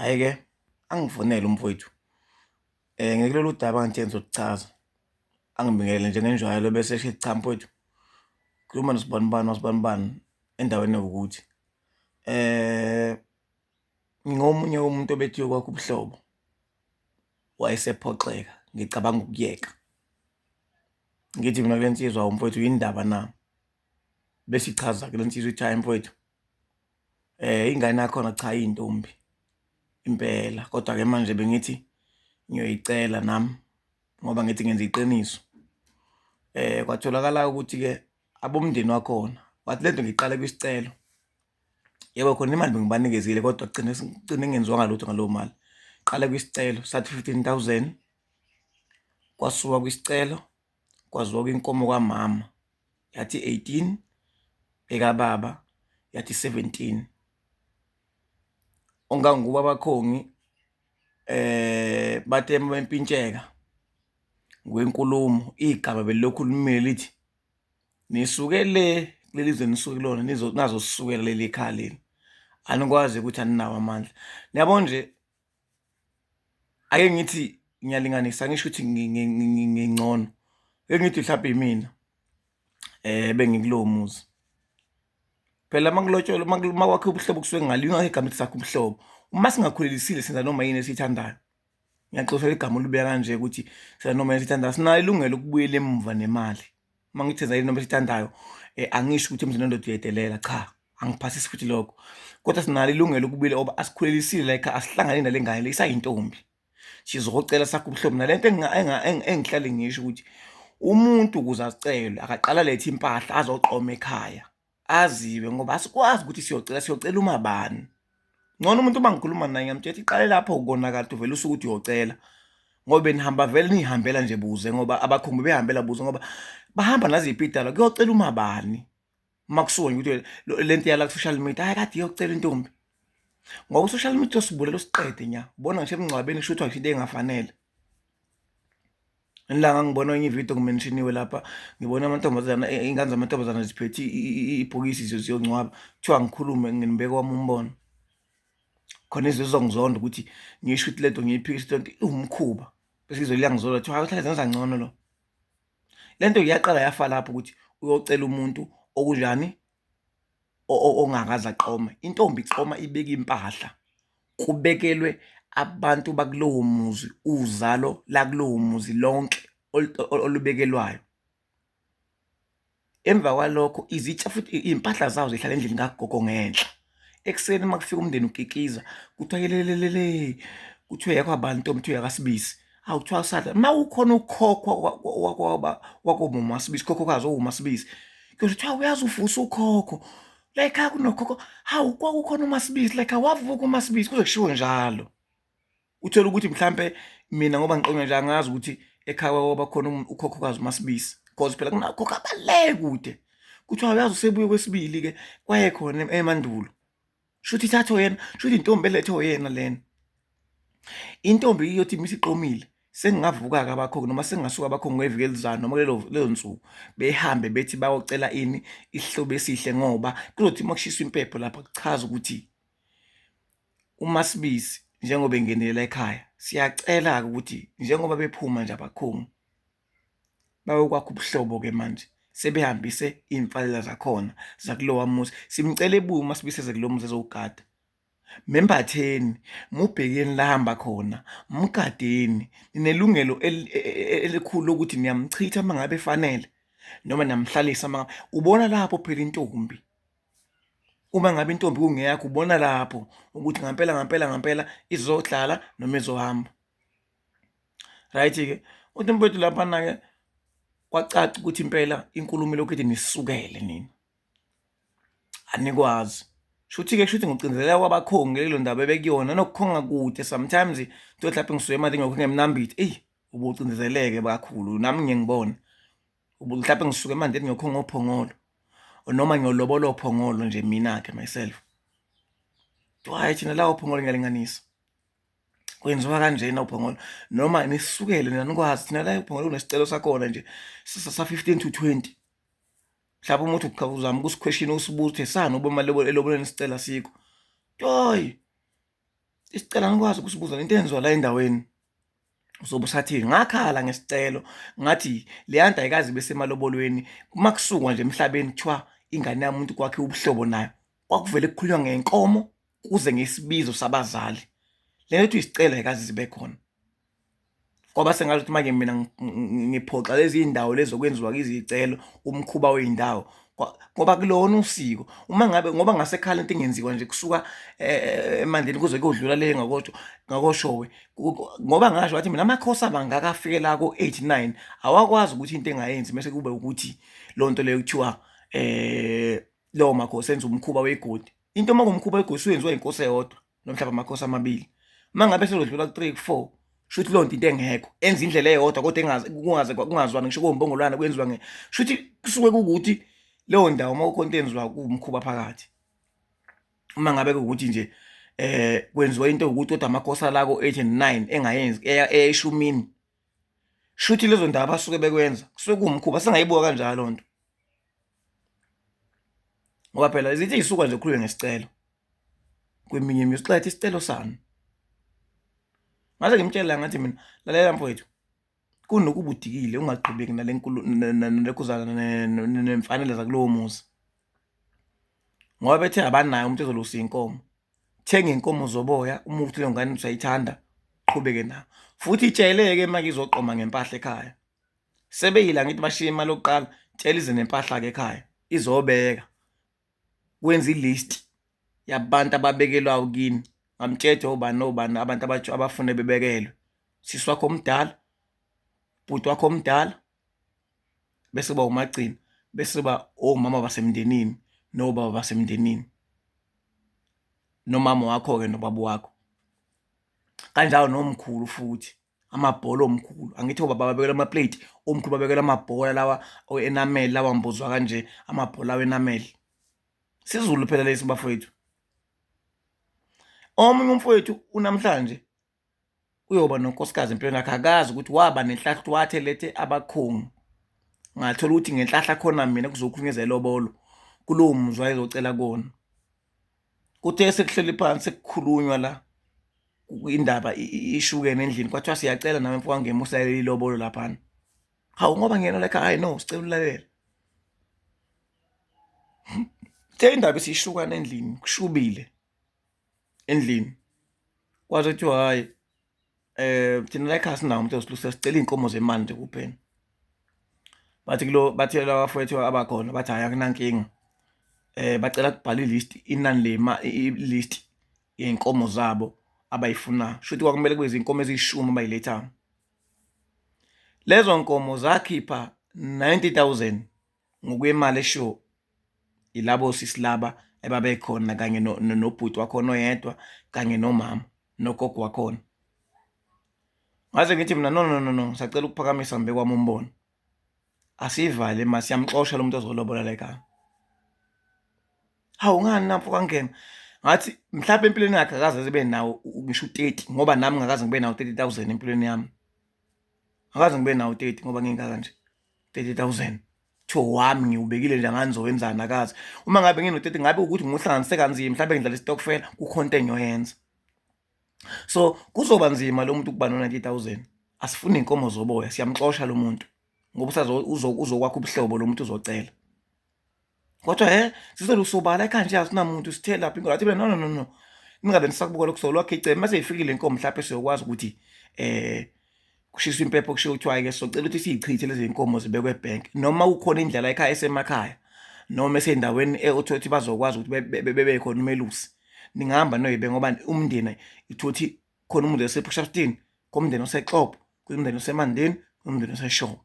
Hhayi-ke angifonele umfowethu ngekulolu daba ngithe ngizokuchaza, angibingelele njengenjwayelo bese esho ethi cha mfowethu, khuluma nosibanibani wasibanibani endaweni ewukuthi ngingomunye womuntu obethi uyokwakha ubuhlobo, wayesephoxeka ngicabanga ukuyeka. Ngithi mina kule nsizwa umfowethu yini indaba na? Bese ichaza-ke le nsizwa ithi, hhayi mfowethu ingane yakhona cha iyintombi impela, kodwa-ke manje bengithi ngiyoyicela nami ngoba ngithi ngenza iqiniso. Kwatholakala ukuthi-ke abomndeni wakhona wathi lento ngiqale kwisicelo, yebo khona imali bengibanikezile kodwa kugcine kungenziwanga lutho ngaleyo mali. Qale kwisicelo sathi 15,000, kwasuka kwisicelo kwaziwa kwinkomo kwamama yathi 18, ekababa yathi 17. Onganguba abakhongi bathe bempintsheka ngwenkulumo, igama belilokhu limile lithi nisuke le kuleli zwe nisuke kulona nazosukela leli khaya leli, anikwazi ukuthi aninawo amandla. Niyabona nje, ake ngithi ngiyalinganisa, angisho ukuthi ngingcono, ake ngithi mhlawumbe yimina bengikulowo muzi. Phela makulotsholwa makwakhe ubuhlobo kusuke ngalinywa igama ethi sakhe ubuhlobo. Uma singakhulelisile senza noma yini esiyithandayo, ngiyaxoshela igama olubeka kanje ukuthi senza noma yini esiyithandayo, sinalo ilungelo ukubuyela emuva nemali. Uma ngithi senza yini noma esiyithandayo, angisho ukuthi emzini wendoda uyedelela, cha, angiphasisi futhi lokho, kodwa sinalo ilungelo ukubuyela ngoba asikhulelisile la ekhaya, asihlangane nale ngane le isayintombi, sizocela sakhe ubuhlobo. Nalento engihlale ngisho ukuthi umuntu ukuze azicelwe akaqala alethe impahla azoqoma ekhaya, aziwe, ngoba asikwazi ukuthi siyocela uma bani. Ngcono umuntu uma ngikhuluma naye ngiyamtshela iqale lapho ukonakala uvele usuke uthi uyocela, ngoba benihamba vele nihambela nje buze, ngoba abakhumbi behambela buze ngoba bahamba naziphi iy'tala kuyocela uma bani. Uma kusuka nje ukuthi lento yala ku-social media, hhayi kade iyocela intombi, ngoba u-social media usibulela usiqede nya, ubona ngisho emngcwabeni kushuthwa ngisho into ey'ngafanele. Ilanga ngibona enye ividiyo kumenshiniwe lapha, ngibona amantombazana, iy'ngane zamantombazana ziphethe ibhokisi ziyongcwaba, kuthiwa ngikhulume nginibeke wami umbono. Khona izwe zizongizonda ukuthi ngisho ukuthi lento ngiyiphikisa lento iwumkhuba, bese izwe liyangizola kuthiwa hayi uhlale zenza ngcono lo. Lento yaqala yafa lapho ukuthi uyocela umuntu okunjani, ongakaze aqome. Intombi iqoma ibeka impahla, kubekelwe abantu bakulowo muzi, uzalo lakulowo muzi lonke olubekelwayo. Emva kwalokho izitsha futhi iy'mpahla zawo zihlala endlini kagogo ngenhla. Ekuseni uma kufika umndeni ukikiza kuthiwa yelelelele, kuthiwe yakho abani ntombi, kuthiwa yakwaSibisi. Hawu kuthiwa usadla ma ukhona ukhokho wakoMaSibisi, ukhokhokazi owuMaSibisi, kuthiwa uyazi uvusa ukhokho la ekhaya kunokhokho. Hawu kwakukhona uMaSibisi la ekhaya, wavuka uMaSibisi, kuze kushiwo njalo. Uthole ukuthi mhlampe mina ngoba ngiqonya nje angazi ukuthi ekhaya kwaba khona ukhokhokazi uMaSibisi, cause phela kunakhokho abaleke kude. Kuthiwa uyazi usebuye kwesibili-ke kwayekhona emandulo. Shuthi ithathwe yena, shuthi intombi elethwe yena lena. Intombi iyothi misiqomile sengingavuka-ke abakhongi noma sengingasuka abakhongi ngeviki elizayo noma leyo nsuku behambe bethi bayocela ini, isihlobo esihle, ngoba kuzothi uma kushiswa impepho lapha kuchaza ukuthi uMaSibisi njengoba engenela ekhaya, siyacela-ke ukuthi njengoba bephuma nje abakhongi bayokwakha ubuhlobo-ke manje sebehambise iy'mfanela zakhona zakulowa muzi. Simcela ebuye uMaSibisi eze kulo muzi ezowugada, membatheni, mubhekeni la hamba khona, mgadeni. Ninelungelo elikhulu lokuthi niyamchitha uma ngabe efanele noma niyamhlalisa uma ngabe. Ubona lapho phela intombi, uma ngabe intombi kungeyakho ubona lapho ukuthi ngampela izohlala noma izohamba. Right-ke uthi mfowethu laphana-ke kwacaca ukuthi impela inkulumo lokhu ethi nisukele nina anikwazi. Shuthi-ke ngikucindezelela kwabakhongi lelo ndaba ebekuyona nokukhonga kude sometimes kuthiwa mhlawumbe ngisuke manje ngilokhu ngemnambithe, eyi ubucindezeleke kakhulu, nami ngiyengibona mhlawumbe ngisuke manje ngiyokhonga ophongolo noma ngiyolobola ophongolo nje mina-ke myself. Kuthiwa hhayi thina lawo ophongolo ngiyalinganisa, kwenziwa kanjena uphongolo, noma nisukele nina nikwazi thina la uphongolo kunesicelo sakhona nje sa-15 to 20. Mhlawumbe umuntu uzama ukusikhweshina usibuze ukuthi sani uba imali eloboleni isicelo asikho. Yoyi, Isicela ngikwazi ukusibuza into enziwa la endaweni. Uzobe usathini? Ngakhala ngesicelo ngathi le nto ayikazi besemalobolweni, makusukwa nje emhlabeni kuthiwa ingane yami umuntu kwakhe ubuhlobo nayo, kwakuvele kukhulunywa ngenkomo kuze ngesibizo sabazali. Le nto isicelo ayikazi zibe khona, ngoba sengazi ukuthi manje mina ngiphoxa lezi indawo lezi okwenziwa kizo izicelo, umkhuba wey'ndawo ngoba kulona usiko. Uma ngabe ngoba ngasekhala into engenziwa nje kusuka emandeni kuze kuyodlula le ngakoshowe, ngoba ngasho wathi mina amakhosi abangaka afike la ko-89 awakwazi ukuthi into engayenzi mase kube ukuthi leyo nto leyo kuthiwa lawo makhosi enza umkhuba wegodi. Into uma kuwumkhuba wegodi suyenziwa inkosi eyodwa nomhlaba amakhosi amabili. Uma ngabe selodlula ku-3 ku-4 shuthi leyo nto into engekho, enza indlela eyodwa kodwa kungazwani ngisho kuwumbongolwana kwenziwa shuthi kusuke kukuthi leyo ndawo uma kukhona into enziwa kuwumkhuba phakathi. Uma ngabe kuwukuthi nje kwenziwa into ukuthi kodwa amakhosi ala ko-89 engayenzi eshumini, shuthi lezo ndawo basuke bekwenza kusuke kuwumkhuba. Sengayibuka kanjalo loo nto, ngoba phela zithi yisuka nje khulunywe ngesicelo kweminye imizixethe isicelo sami. Ngaze ngimtshela ngathi mina lalela mfowethu, kunokuba udikile ungaqhubeki nalekhuzana nemfanele zakulowo muzi, ngoba bethe abanayo umuntu ezolusa iy'nkomo. Thenga iy'nkomo zoboya uma ukuthi leyo ngane usayithanda, qhubeke nayo futhi itshele-ke uma izoqoma ngempahla ekhaya. Sebeyila ngithi bashiye imali yokuqala, tshela ize nempahla-ke ekhaya izobeka, kwenza ilist yabantu ababekelwayo kini. Ngamtshela obani nobani abantu abafune bebekelwe, sisi wakho omdala, bhuti wakho omdala, bese ba umagcina, bese ba omama basemndenini nobaba basemndenini, nomama wakho-ke nobaba wakho, kanjalo nomkhulu futhi, amabhola omkhulu. Angithi obaba babekela amaplate, omkhulu babekela amabhola lawa enamel, lawa mbozwa kanje, amabhola wenamel. Sizulu phela lesi bafowethu. Omunye umfowethu unamhlanje uyoba nonkosikazi empilweni yakhe, akazi ukuthi waba nenhlahla ukuthi wathelethe abakhongi. Ngathola ukuthi ngenhlahla khona mina kuzokhulunyezwa ilobolo kulowo muzi wayezocela kuwona. Kuthe sekuhleli phansi sekukhulunywa la indaba ishukene endlini, kwathiwa siyacela nawe mfowethu wangemusa ilobolo laphana. Hawu, ngoba ngiyena la ekhaya, hayi no, sicela ulalela. The indaba isishukana endlini, kushubile endlini, kwaze kuthiwa hayi thina la ekhaya sinawo umuntu osilusa, sicela iy'nkomo zemali nje kuphela. Bathi abafowethu abakhona bathi hayi akunankinga, bacela kubhala ilist yey'nkomo zabo abayifunayo. Shuthi kwakumele kube izinkomo eziyishumi abayilethayo. Lezo nkomo zakhipha 90,000 ngokwemali esho ilabo sisi laba ebabekhona kanye nobhuti wakhona oyedwa kanye nomama nogogo wakhona. Ngaze ngithi mina no, sacela ukuphakamisa ngibe kwami umbono, asivale ma siyamxosha lo muntu ozolobola la ekhaya. Hawu, ngani napho kangena? Ngathi mhlawumbe empilweni yakhe akaze zibe nawo ngisho u-30, ngoba nami ngakaze ngibe nawo 30,000 empilweni yami. Akaze ngibe nawo 30 ngoba ngingaka nje 30,000. Kuthiwa wami ngiwubekile nje angani ngizowenzani akazi. Uma ngabe ngino-30 ngabe ukuthi ngiwuhlanganise kanzima, mhlawumbe ngidlala isitokufela kukhona into engiyoyenza. So kuzoba nzima lo muntu ukuba no-90,000. Asifuni iy'nkomo zoboya, siyamxosha lo muntu ngoba uzokwakha ubuhlobo lo muntu uzocela. Kodwa sizolo sobala ekhaya nje asinamuntu sithe lapha inkomo. Athi no, ningabe nisakubuka lokho solokho icebo. Mase ifikile inkomo mhlawumbe siyokwazi ukuthi kushiswa impepho kushiwo kuthiwa-ke socela ukuthi siyichithe lezi zinkomo zibekwe ebhenki, noma kukhona indlela ekhaya esemakhaya noma esendaweni othothi bazokwazi ukuthi bebe khona umelusi. Ningahamba noyibe ngoba umndeni ithothi khona umuntu osePortshepstone, komndeni oseXhobo, kumndeni osemandeni, umndeni oseshowe.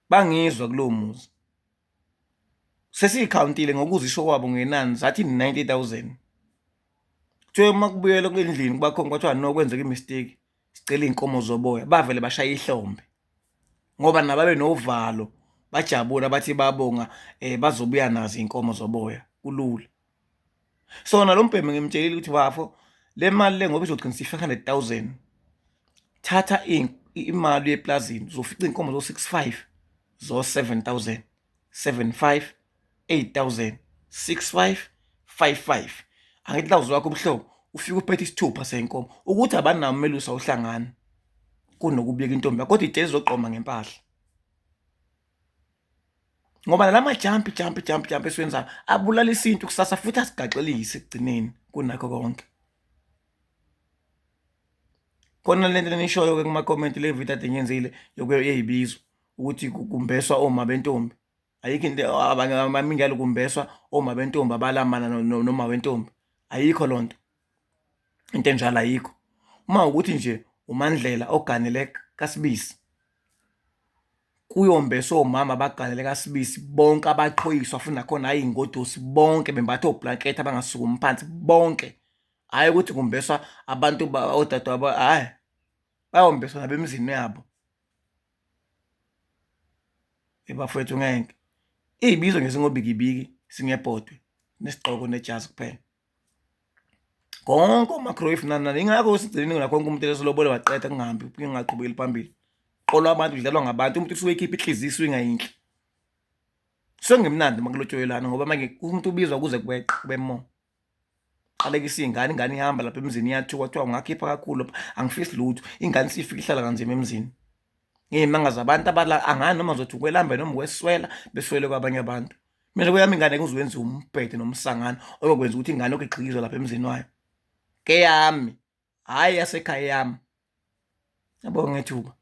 Bangizwa kulowo muzi, sesiyikhawuntile ngokuzisho kwabo ngenani, zathi 90,000. Kuthiwe uma kubuyela endlini kubakhona kwathiwa no, kwenzeka imistake, sicela iy'nkomo zoboya. Bavele bashaya ihlombe ngoba nabo babenovalo, bajabula bathi babonga bazobuya nazo iy'nkomo zoboya kulula. So nalo mbhemi ngimtshelile ukuthi bafo, le mali le ngoba izogcina 500,000, thatha imali yeplazini uzofica iy'nkomo zo-65, zo-7,000, 75, 8,000, 65, 55. angithi lawuzo wakho ubuhlobo ufike uphethe isithupha senkomo ukuthi abanawo umelusi awuhlangana kunokubiyeka intombi yakho kodwa ijezi zoqoma ngempahla ngoba nalama jump esiwenzayo abulala isintu kusasa futhi asigaxelise ekugcineni kunakho konke. Khona lento lenishoyo-ke kuma-comment le video ade ngiyenzile yeyibizo ukuthi kumbeswa oma bentombi. Ayikho into abaningi kumbeswa oma bentombi abalamana noma wentombi. Ayikho lonto. Into enjalo ayikho. Uma ukuthi nje uMandlela oganele kaSibisi kuyombeswa omama abaganele kaSibisi bonke abaqhoyiswa futhi nakhona hayi ingodosi bonke bembatha oblanketi abangasukumi phansi bonke. Hayi ukuthi kumbeswa abantu odadewabo hayi bayombeswa nabemzini yabo. Ebafowethu ngeke. Izibizo ngesingobikibiki singebhodwe nesigqoko nejazi kuphela. Konke oMacroif nani ingakho sigcineni nakho konke umuntu lesolobole waqeda kungahambi ngingaqhubekeli phambili. Qolo abantu udlalwa ngabantu umuntu usuke ikhipha ihliziyo iswinga yinhle. Sengemnandi makulotsholelana ngoba manje umuntu ubizwa kuze kube mo. Qalekisa ingane ihamba lapha emzini iyathuka kuthiwa ungakhipha kakhulu angifisi lutho ingane sifika ihlala kanzima emzini. Ngiyimanga zabantu abala angani noma uzothi ukwelambe noma ukweswela beswele kwabanye abantu. Mina kweyami ingane kuzowenza umbhede nomsangano oyokwenza ukuthi ingane okugxilizwa lapha emzini wayo. Ke yami hayi yasekhaya yami. Yabonga ngethuba.